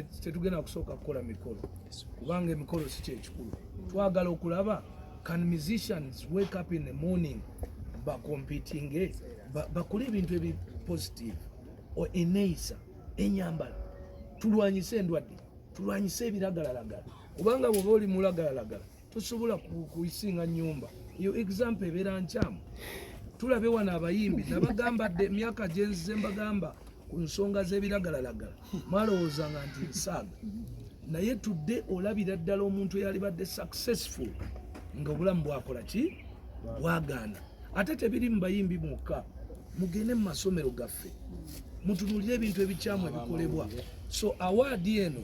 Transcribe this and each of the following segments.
tetugenda kusooka kukola mikolo kubanga emikolo si kyekikulu. Twagala okulaba can musicians wake up in the morning competing bakole ebintu ebi positive or eneisa enyambala tulwanyise endwadde tulwanyise ebiragalalagala kubanga bw'oba oli mulagalalagala tosobola kuyisinga nnyumba. Iyo example ebeera nkyamu. Tulabe wano abayimbi nabagamba dde emyaka gyenzize mbagamba ku nsonga z'ebiragalalagala mwalowoozanga nti nsaaga naye tudde olabira ddala omuntu eyali badde successful nga obulamu bwakola ki bwagaana. Ate tebiri mu bayimbi mwokka, mugende mu masomero gaffe mutunulire ebintu ebikyamu ebikolebwa. So award eno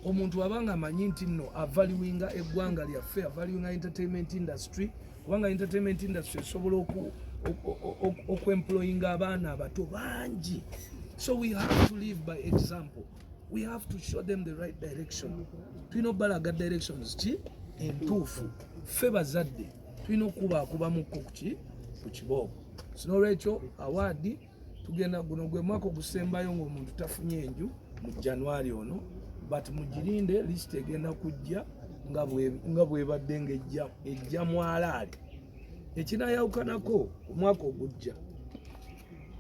omuntu abanga amanyi nti nno avaluinga eggwanga lyaffe, avaluinga entertainment industry kubanga entertainment industry esobola okuemployinga abaana abato bangi. So we have to live by example. We have to show them the right direction. Tulina obbalaga directions ki entuufu. Ffe bazadde tulina okubaakubamuko ku kiboobo. Sinolwekyo award tugenda guno gwe mwaka ogusembayo ng'omuntu tafunye enju mu January ono, but mugirinde list egenda kujja nga bwebadde ng'ejja mwalaali. Ekinayawukanako omwaka ogujja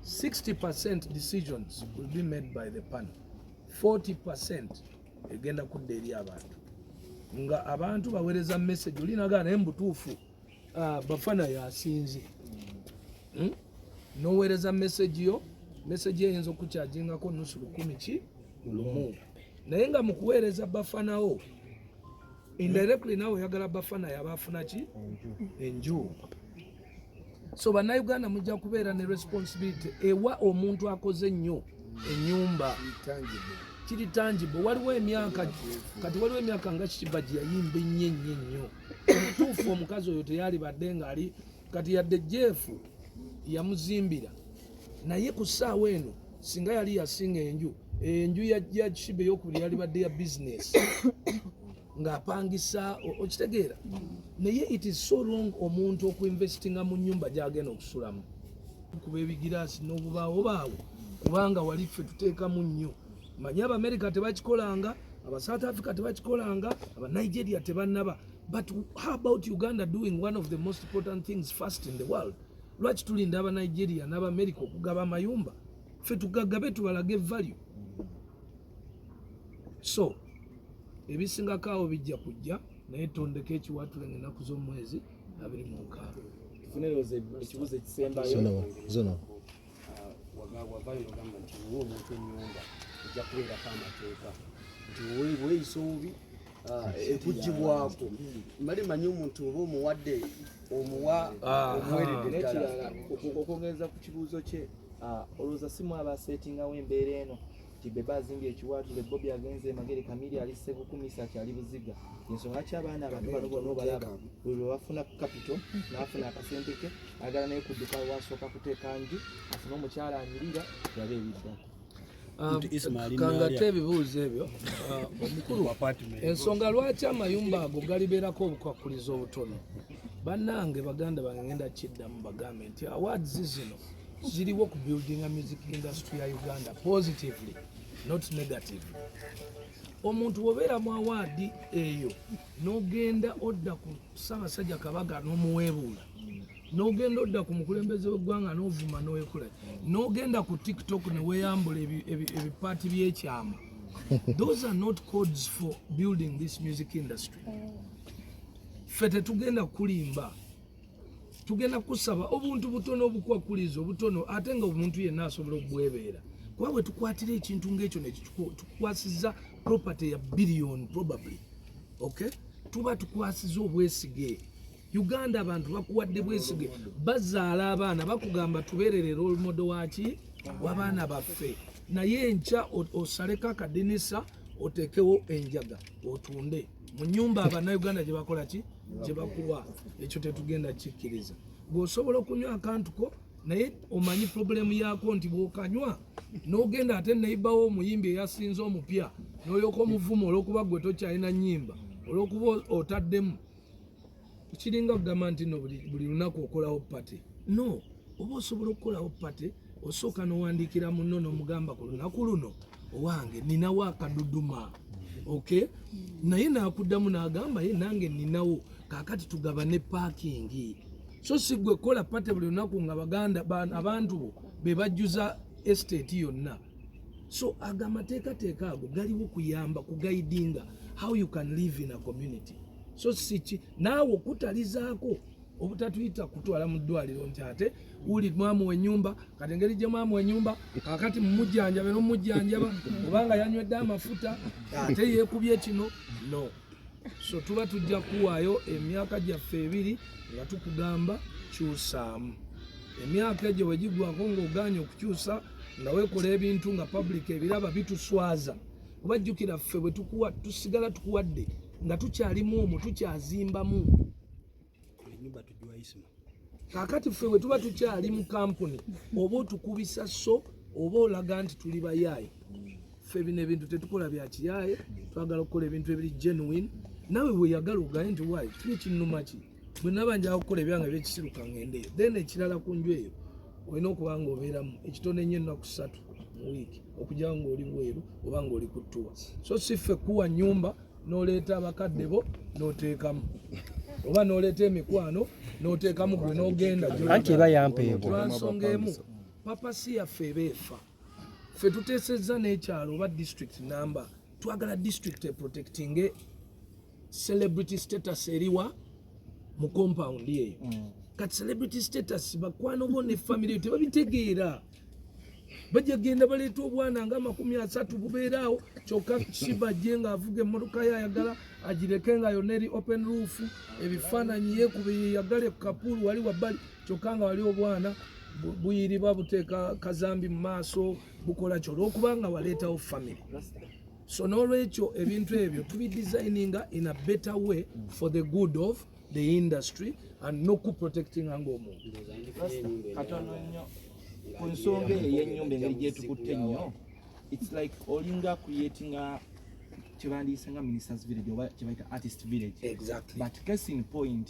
60% decisions will be made by the panel, 40% egenda kudda eri abantu nga abantu baweereza message olinaga naye mbutuufu bafana yasinze noweereza message yo eyinza okukyajingako nusu 10 ki lumu naye nga mu kuweereza bafanawo indirectly nawe oyagala bafana yabafuna ki enju. So bannayuganda mujja kubeera ne responsibility ewa omuntu akoze nnyo ennyumba kiri tangible. Waliwo emyaka nga Kikiba gye yayimba ennyo omutuufu omukazi oyo teyali badde ng'ali kati yadde Jeff yamuzimbira naye ku ssaawa eno singa yali yasinga enju ya Kikiba ey'okubiri yali badde ya business ng'apangisa okitegeera naye it is so wrong omuntu okuinvestinga mu nnyumba gy'agenda okusulamu kuba ebigiraasi n'obubaawo kubanga wali ffe tuteekamu nnyo. Manyi Abamerika tebakikolanga, aba South Africa tebakikolanga, aba Nigeria tebannaba, but how about Uganda doing one of the most important things first in the world? Lwaki tulinda aba Nigeria n'aba America okugaba amayumba? Ffe tugagabe tubalage value. So ebisingako awo bijja kujja naye tondeko ekiwatula ennaku z'omwezi 26. Tufuneroze ekibuzo ekisembayo zono wavayo ogamba nti omuntu ennyumba ejja kubeerako amateeka nti weeyisa obubi ekugibwako mali manyi omuntu oba omuwadde omuweredde ddala. Okwongeza ku kibuuzo kye olowooza simu abaseetingawo embeera eno nti Bebe azimbye ekiwaatule Bobi agenze emagere Kamili alisse bukumisa kyali buziga ensonga ki abaana abantu bano bonna obalaba buli lwe bafuna capital n'afuna akasente ke agala naye kudduka wasooka kuteeka nju afune omukyala anyirira yabe ebiddako. Kangate ebibuuzo ebyo omukulu ensonga lwaki amayumba ago galibeerako obukwakulizo obutono bannange baganda bangenda kiddamu bagambe nti awards zino ziriwo ku building a music industry ya Uganda positively not negatively. Omuntu wobeera mu award eyo n'ogenda odda ku Ssaabasajja Kabaka n'omuweebuula n'ogenda odda ku mukulembeze w'eggwanga n'ovuma n'owekola n'ogenda ku TikTok ne weeyambula ebipaati by'ekyama. Those are not codes for building this music industry. Ffe tetugenda kulimba, tugenda kusaba obuntu butono obukwakuliza obutono ate nga omuntu yenna asobola okubwebeera kuba bwe tukwatira ekintu ng'ekyo netukwasiza property ya billion probably, okay? Tuba tukwasiza obwesige. Uganda abantu bakuwadde bwesige bazaala abaana bakugamba tubeerere role model waki w'abaana baffe naye enkya osaleko akadinisa otekewo enjaga otunde mu nnyumba Abannayuganda gye bakola ki gye bakuwa. Ekyo tetugenda kikkiriza. Bw'osobola okunywa akantuko naye omanyi problemu yaako nti bw'okanywa n'ogenda ate neyibawo omuyimbi eyasinze omupya n'olyoka omuvuma olw'okuba gwe tokyalina nnyimba olw'okuba otaddemu kiringa kugamba nti no buli lunaku okolawo pate. No, oba osobola okukolawo pate osooka n'owandiikira munno n'omugamba ku lunaku luno owange ninawo akaduduma okay naye nakuddamu n'agamba ye nange ninawo kakati tugabane parking so sigwe kola pate buli lunaku nga baganda abantu bo be bajjuza estate yonna so agamateekateeka ago galiwo kuyamba kugaidinga how you can live in a community so sichi naawe okutalizaako obutatuyita kutwala mu ddwaliro nti ate uli mwamu w'ennyumba kati engeri gye mwamu w'ennyumba kakati mumujjanjabe n'omujjanjaba obanga yanywedde amafuta ate yeekubye kino no so tuba tujja kuwaayo emyaka gyaffe 2 nga tukugamba kyusaamu emyaka egyo bwe gigwako ng'ogaanye okukyusa nga weekola ebintu nga public ebiraba bituswaza kuba jjukira ffe bwe tusigala tukuwadde nga tukyalimu omwo tukyazimbamu kakati ffe bwe tuba tukyali mu kampuni oba otukubisa so oba olaga nti tuli bayaaye ffe bino ebintu tetukola bya kiyaaye twagala okukola ebintu ebiri genuine nawe weyagala ogaye nti waayi kiri kinnuma ki bwe naba njala okukola ebyange byekisiruka ngendeeyo then ekirala ku nju eyo olina okuba nga obeeramu ekitone nnyo ennaku 3 mu wiiki okujyawo ng'oli bweru oba ng'oli ku ttuwa so si ffe kuwa nnyumba n'oleeta abakadde bo n'oteekamu oba n'oleeta emikwano n'oteekamu gwe n'ogenda anti eba yampeebwa lwansonga emu papa si yaffe eba efa ffe tuteesezza n'ekyalo oba district number twagala district eprotectinge celebrity status eriwa mu compound eyo kati celebrity status bakwano bo ne family tebabitegeera bajja genda baleeta obwana nga 30 bubeeraawo kyokka kibajje ng'avuga emmotoka ye ayagala agireke nga yonna eri open roof ebifaananyi yeekubi yagala ekapulu wali wabbali kyokka nga wali obwana buyiriba buteeka kazambi mu maaso bukola kyo olw'okubanga waleetawo family so n'olwekyo ebintu ebyo tubidesigninga in a better way for the good of the industry and nokuprotecting ng'omuntu katono nnyo ku nsonga ey'ennyumba engeri gyetukutte ennyo it's like olinga creating a kyebandiyise nga ministers village oba kyebayita artist village exactly but case in point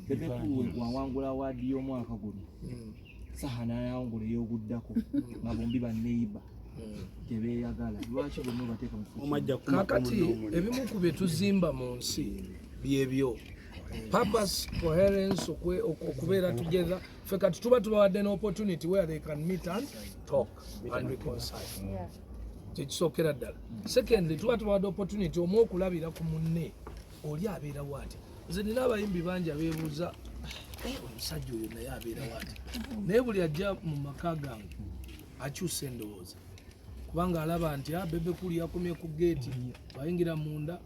Bebe wawangula awaadi y'omwaka guno saha n'ayawangula ey'oguddako nga bombi baneiba tebeeyagala lwaki bonna obateeka mu kakati ebimu ku bye tuzimba mu nsi byebyo purpose coherence okubeera together ffe kati tuba tubawadde an opportunity where they can meet and talk and reconcile tekisookera ddala secondly tuba tubawadde opportunity omu okulabira ku munne oli abeera waati nze nina abayimbi bangi abeebuuza omusajja oyo naye abeera waati naye buli ajja mu maka gange akyusa endowooza kubanga alaba nti Bebe kuli yakomye ku geeti bayingira munda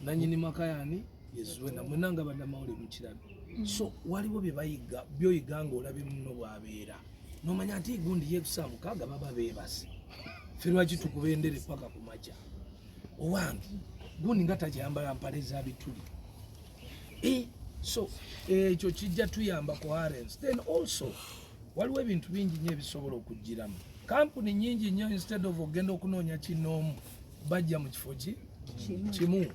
nanyini makayani yezuwena mwenanga badamawuli mukirano so waliwo bye bayiga byoyiga ng'olabye muno bwabeera nomanya nti gundi yekusa mukaaga baba beebase ffe lwaki tukubendere paka ku makya owange gundi nga takyambala mpale za bituli so ekyo kijja tuyamba coherence then also waliwo ebintu bingi nnyo ebisobola okugiramu kampuni nyingi nnyo instead of ogenda okunoonya kinoomu bajja mu kifo kimu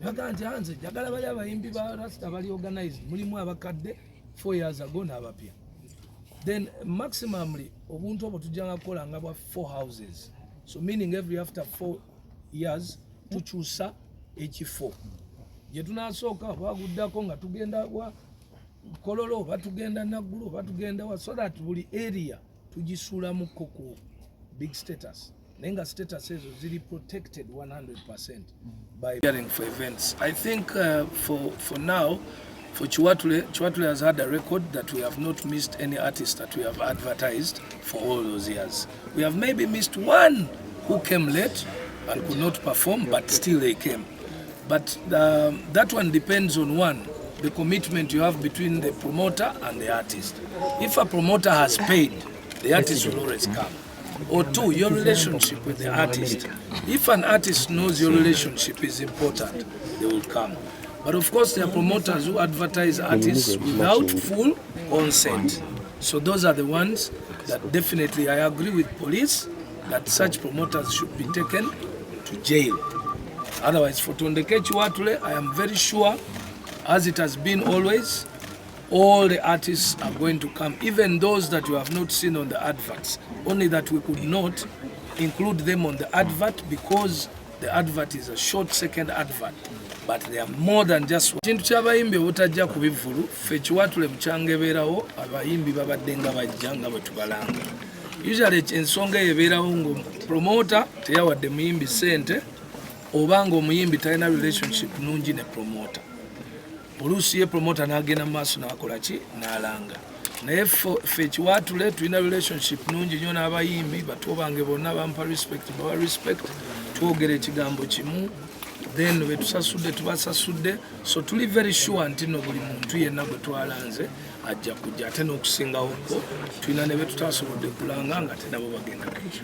yaga nti anze njagala bali abayimbi ba rasta bali organized mulimu abakadde 4 years ago n'abapya then maximumly obuntu obwo tujjanga kukola nga bwa 4 houses so meaning every after 4 years tukyusa ekifo gye tunaasooka baguddako nga tugenda wa kololo batugenda naggulu batugenda wa so that buli area tugisuulamu ku big status nenga status ezo ziri protected 100% by caring for events. I think for now for Chiwatule has had a record that we have not missed any artist that we have advertised for all those years. We have maybe missed one who came late and could not perform, but still they came. But that one depends on one, the commitment you have between the promoter and the artist. If a promoter has paid, the artist will always come. Or 2, your relationship with the artist. If an artist knows your relationship is important, they will come. But of course, there are promoters who advertise artists without full consent. So those are the ones that definitely I agree with police that such promoters should be taken to jail. Otherwise, for Tondeke Chiwatule, I am very sure, as it has been always, all the artists are going to come, even those that you have not seen on the adverts, only that we could not include them on the advert because the advert is a short second advert, but they are more than just kintu ky'abayimbi obutajja ku bivulu ffe kiwatule mukyangebeerawo abayimbi babadde nga bajja nga bwe tubalanga. Usually ensonga eyo ebeerawo ngo promoter teyawadde muyimbi ssente oba ng'omuyimbi talina relationship nungi ne promoter. Oluusi ye promoter n'agenda mu maaso n'akola ki n'alanga. Naye ffe ekiwatule tulina relationship nungi nnyo n'abayimbi batuwo bange bonna bampa respect bawa respect twogera ekigambo kimu then bwe tusasudde tubasasudde so tuli very sure nti no buli muntu yenna gwe twalanze ajja kujja ate n'okusingawo ko tulina ne be tutasobodde kulanga nga te nabo bagenda kujja.